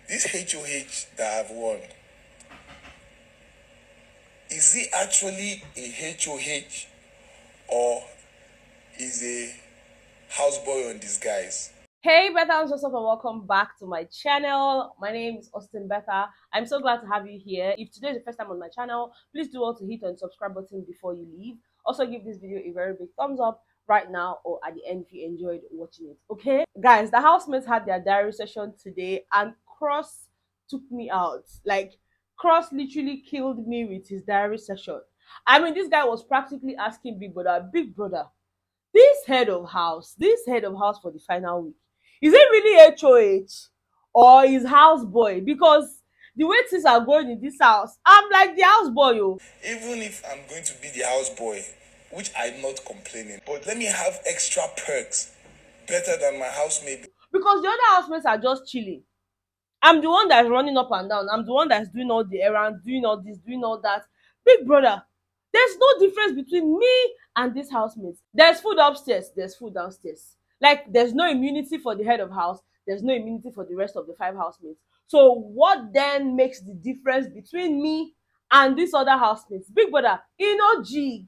This HOH that I've won, is it actually a HOH or is a houseboy on disguise? Hey Bethans, what's up and welcome back to my channel. My name is Austin Betha. I'm so glad to have you here. If today is the first time on my channel, please do also hit on the subscribe button before you leave. Also give this video a very big thumbs up right now or at the end if you enjoyed watching it. Okay? Guys, the housemates had their diary session today and Cross took me out. Like Cross literally killed me with his diary session. I mean, this guy was practically asking Big Brother, this head of house for the final week, is it really HOH or is houseboy? Because the way things are going in this house, I'm like the houseboy. Oh. Even if I'm going to be the houseboy, which I'm not complaining, but let me have extra perks better than my housemate. Because the other housemates are just chilling. I'm the one that's running up and down. I'm the one that's doing all the errands, doing all this, doing all that. Big brother, there's no difference between me and this housemate. There's food upstairs, there's food downstairs. Like, there's no immunity for the head of house, there's no immunity for the rest of the 5 housemates. So what then makes the difference between me and this other housemates? Big brother, jig.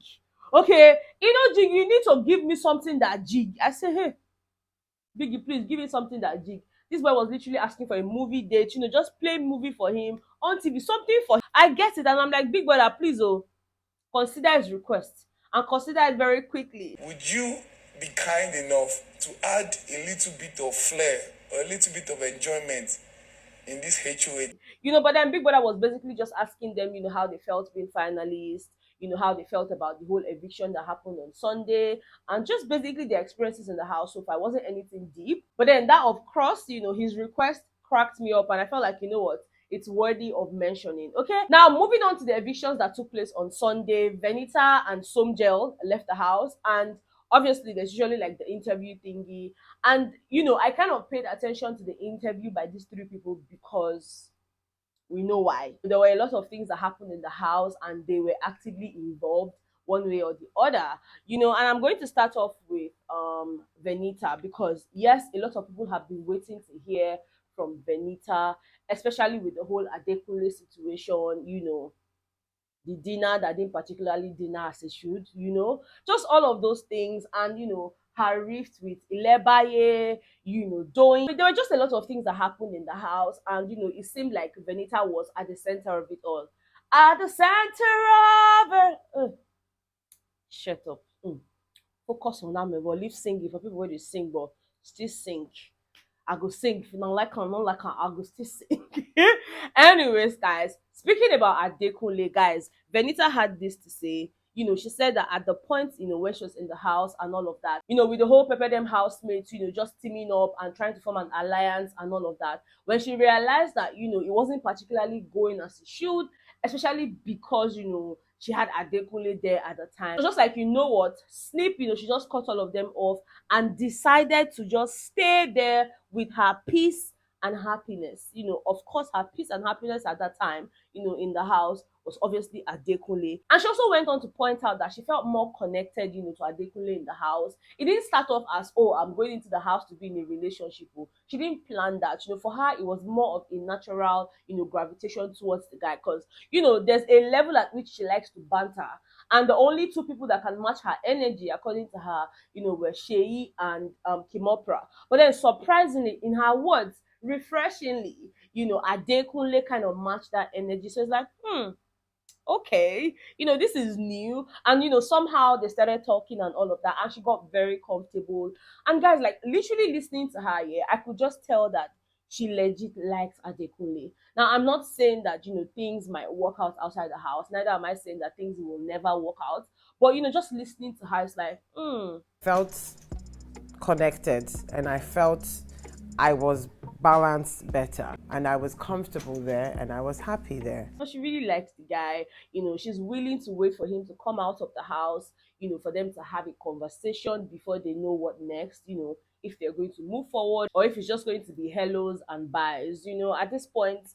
Okay, jig, you need to give me something that jig. I say, hey, Biggie, please give me something that jig. This boy was literally asking for a movie date, just play movie for him on TV, something for him. I get it, and I'm like, big brother, please, consider his request and consider it very quickly. Would you be kind enough to add a little bit of flair or a little bit of enjoyment in this HOH? But then Big Brother was basically just asking them, how they felt being finalists, how they felt about the whole eviction that happened on Sunday, and just basically their experiences in the house. So far, it wasn't anything deep. But then that of course, his request cracked me up, and I felt like, what? It's worthy of mentioning. Okay, now moving on to the evictions that took place on Sunday. Venita and Somgel left the house, and obviously there's usually like the interview thingy, and I kind of paid attention to the interview by these three people because we know why. There were a lot of things that happened in the house and they were actively involved one way or the other. And I'm going to start off with Venita, because yes, a lot of people have been waiting to hear from Venita, especially with the whole Adekunle situation, the dinner that didn't particularly dinner as it should, just all of those things, and her rift with Ilebaye, doing. There were just a lot of things that happened in the house, and it seemed like Venita was at the center of it all. At the center of it. Shut up. Focus on Amebo. Leave singing for people where they sing, but still sing. I go sing. If you don't like her, not like her, I go still sing. Anyways, guys, speaking about Adekunle, guys, Venita had this to say. She said that at the point, when she was in the house and all of that, with the whole Pepper Them housemates, just teaming up and trying to form an alliance and all of that, when she realized that, it wasn't particularly going as it should, especially because, she had Adekunle there at the time. It was just like, what, snip, she just cut all of them off and decided to just stay there with her peace and happiness. Of course, her peace and happiness at that time, in the house was obviously Adekunle. And she also went on to point out that she felt more connected, to Adekunle in the house. It didn't start off as, oh, I'm going into the house to be in a relationship. She didn't plan that. For her, it was more of a natural, gravitation towards the guy, because, there's a level at which she likes to banter. And the only two people that can match her energy, according to her, were Sheyi and Kimopra. But then surprisingly, in her words, refreshingly, Adekunle kind of matched that energy. So it's like, okay, this is new. And somehow they started talking and all of that, and she got very comfortable. And guys, like, literally listening to her, yeah, I could just tell that she legit likes Adekunle. Now, I'm not saying that things might work out outside the house, neither am I saying that things will never work out, but just listening to her, it's like, felt connected, and I felt I was balanced better, and I was comfortable there, and I was happy there. So she really likes the guy. She's willing to wait for him to come out of the house, for them to have a conversation before they know what next. if they're going to move forward, or if it's just going to be hellos and byes. At this point,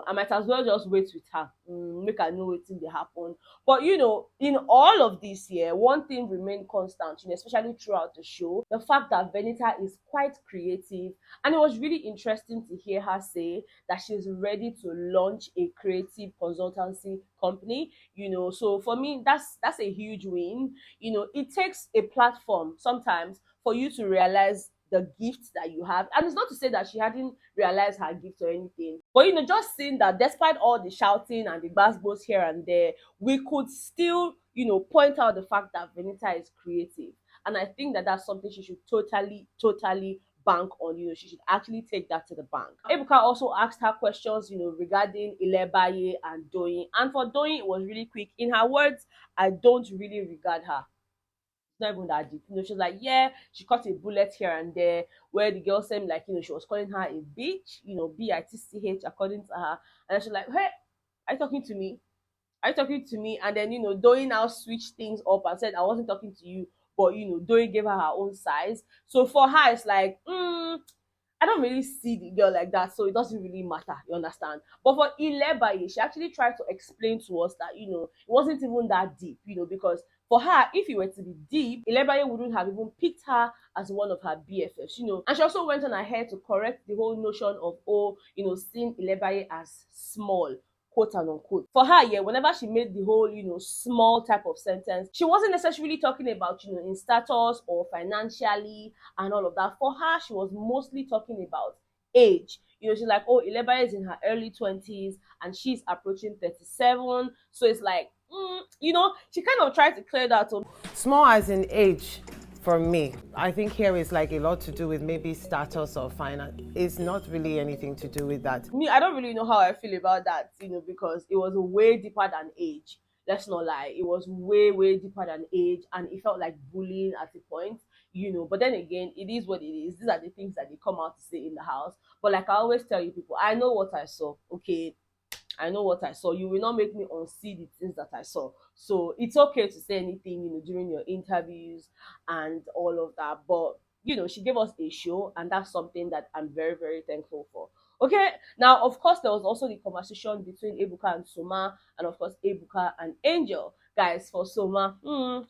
I might as well just wait with her, make her know wetin dey happen. But in all of this year, one thing remained constant, especially throughout the show, the fact that Venita is quite creative. And it was really interesting to hear her say that she's ready to launch a creative consultancy company. So for me, that's a huge win. It takes a platform sometimes for you to realize the gifts that you have. And it's not to say that she hadn't realized her gift or anything. But just seeing that despite all the shouting and the bass here and there, we could still, point out the fact that Venita is creative. And I think that that's something she should totally bank on. She should actually take that to the bank. Ebuka also asked her questions, regarding Ilebaye and Doyin. And for Doyin, it was really quick. In her words, I don't really regard her. Not even that deep. She was like, yeah, she caught a bullet here and there, where the girl said, like, she was calling her a bitch, bitch, according to her. And she's like, hey, are you talking to me? Are you talking to me? And then, Doyin now switched things up and said, I wasn't talking to you. But, Doyin gave her own size. So for her, it's like, I don't really see the girl like that, so it doesn't really matter, you understand? But for Ilebaye, she actually tried to explain to us that, it wasn't even that deep, because for her, if it were to be deep, Ilebaye wouldn't have even picked her as one of her BFFs, And she also went on ahead to correct the whole notion of, seeing Ilebaye as small, quote and unquote. For her, yeah, whenever she made the whole, small type of sentence, she wasn't necessarily talking about, in status or financially and all of that. For her, she was mostly talking about age. She's like, oh, Ilebaye is in her early 20s and she's approaching 37. So it's like, she kind of tried to clear that up. Small as in age. For me, I think here is like a lot to do with maybe status or finance. It's not really anything to do with that. Me, I don't really know how I feel about that, because it was way deeper than age. Let's not lie. It was way deeper than age, and it felt like bullying at a point, But then again, it is what it is. These are the things that they come out to say in the house. But like I always tell you people, I know what I saw, okay? I know what I saw. You will not make me unsee the things that I saw. So it's okay to say anything, during your interviews and all of that. But, she gave us a show, and that's something that I'm very thankful for. Okay, now, of course, there was also the conversation between Ebuka and Soma, and of course, Ebuka and Angel. Guys, for Soma,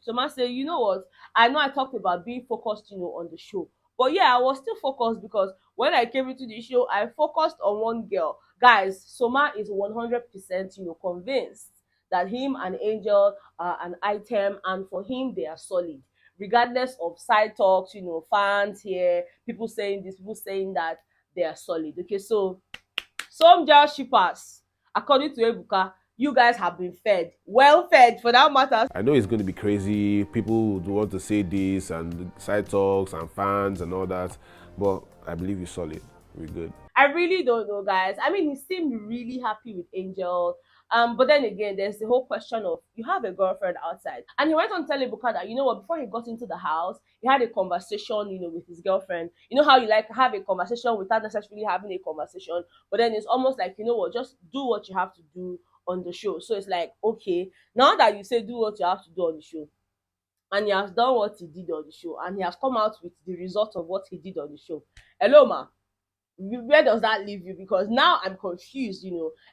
Soma said, you know what? I know I talked about being focused, on the show. But yeah, I was still focused because when I came into the show, I focused on one girl. Guys, Soma is 100%, convinced that him and Angel are an item, and for him, they are solid. Regardless of side talks, fans here, people saying this, people saying that, they are solid. Okay, so Somgel shippers, according to Ebuka, you guys have been fed, well fed for that matter. I know it's going to be crazy. People would want to say this and side talks and fans and all that, but I believe you're solid. We're good. I really don't know, guys. I mean, he seemed really happy with Angel. But then again, there's the whole question of you have a girlfriend outside. And he went on to tell Ebuka that, before he got into the house, he had a conversation, with his girlfriend. You know how you like have a conversation without necessarily having a conversation, but then it's almost like, just do what you have to do on the show. So it's like, okay, now that you say do what you have to do on the show, and he has done what he did on the show, and he has come out with the result of what he did on the show. Hello, ma. Where does that leave you? Because now I'm confused,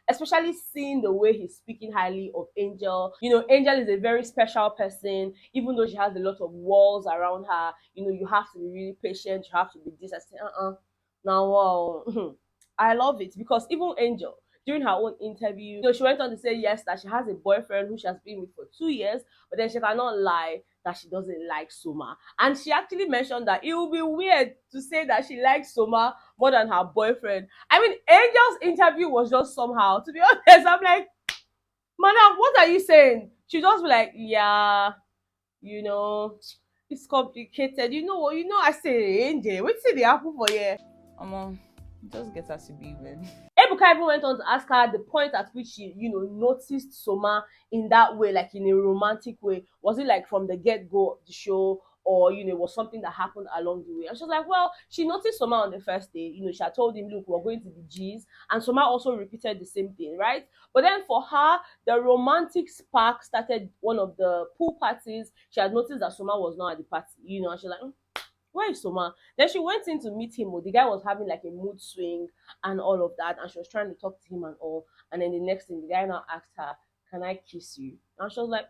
especially seeing the way he's speaking highly of Angel. Angel is a very special person, even though she has a lot of walls around her. You have to be really patient, you have to be this. I say, now, wow. I love it because even Angel, during her own interview, she went on to say, yes, that she has a boyfriend who she has been with for 2 years, but then she cannot lie that she doesn't like Soma. And she actually mentioned that it would be weird to say that she likes Soma more than her boyfriend. I mean, Angel's interview was just somehow, to be honest, I'm like, madam, what are you saying? She just be like, yeah, it's complicated. I say, Angel, what's the apple for you? Just get her to be man. Ebuka even went on to ask her the point at which she, noticed Soma in that way, like in a romantic way. Was it like from the get-go of the show, or it was something that happened along the way? And she was like, well, she noticed Soma on the first day. She had told him, look, we're going to be G's, and Soma also repeated the same thing, right? But then for her, the romantic spark started one of the pool parties. She had noticed that Soma was not at the party, and she's like, where is Soma? Then she went in to meet him. Oh, the guy was having like a mood swing and all of that, and she was trying to talk to him and all. And then the next thing, the guy now asked her, "Can I kiss you?" And she was like,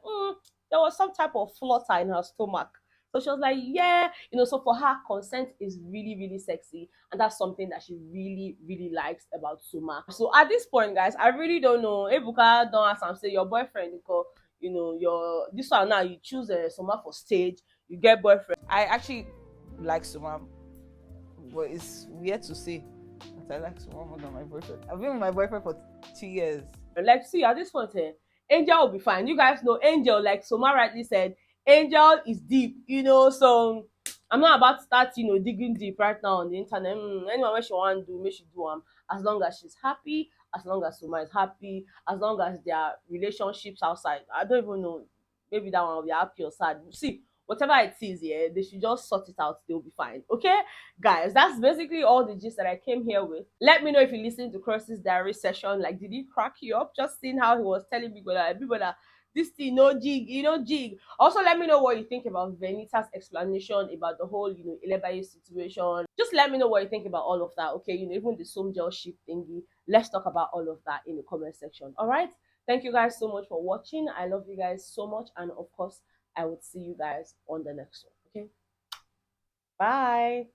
there was some type of flutter in her stomach. So she was like, yeah, so for her, consent is really, really sexy. And that's something that she really, really likes about Suma. So at this point, guys, I really don't know. Ebuka don't ask and say your boyfriend, because, your this one now, you choose Suma for stage, you get boyfriend. I actually like Suma, but it's weird to say that I like Suma more than my boyfriend. I've been with my boyfriend for 2 years. Like, see, at this point, Angel will be fine. You guys know Angel, like Soma rightly said, Angel is deep, so I'm not about to start, digging deep right now on the internet. Anyone what she want to do, make she do as long as she's happy, as long as Soma is happy, as long as their relationships outside. I don't even know. Maybe that one will be happy or sad. See, whatever it is, yeah, they should just sort it out. They'll be fine. Okay, guys, that's basically all the gist that I came here with. Let me know if you listened to Cross's diary session. Like, did he crack you up? Just seeing how he was telling Big Brother, this thing no jig, jig. Also, let me know what you think about Venita's explanation about the whole, Ilebaye situation. Just let me know what you think about all of that. Okay, even the Somgel ship thingy. Let's talk about all of that in the comment section. All right. Thank you guys so much for watching. I love you guys so much, and of course, I would see you guys on the next one. Okay. Bye.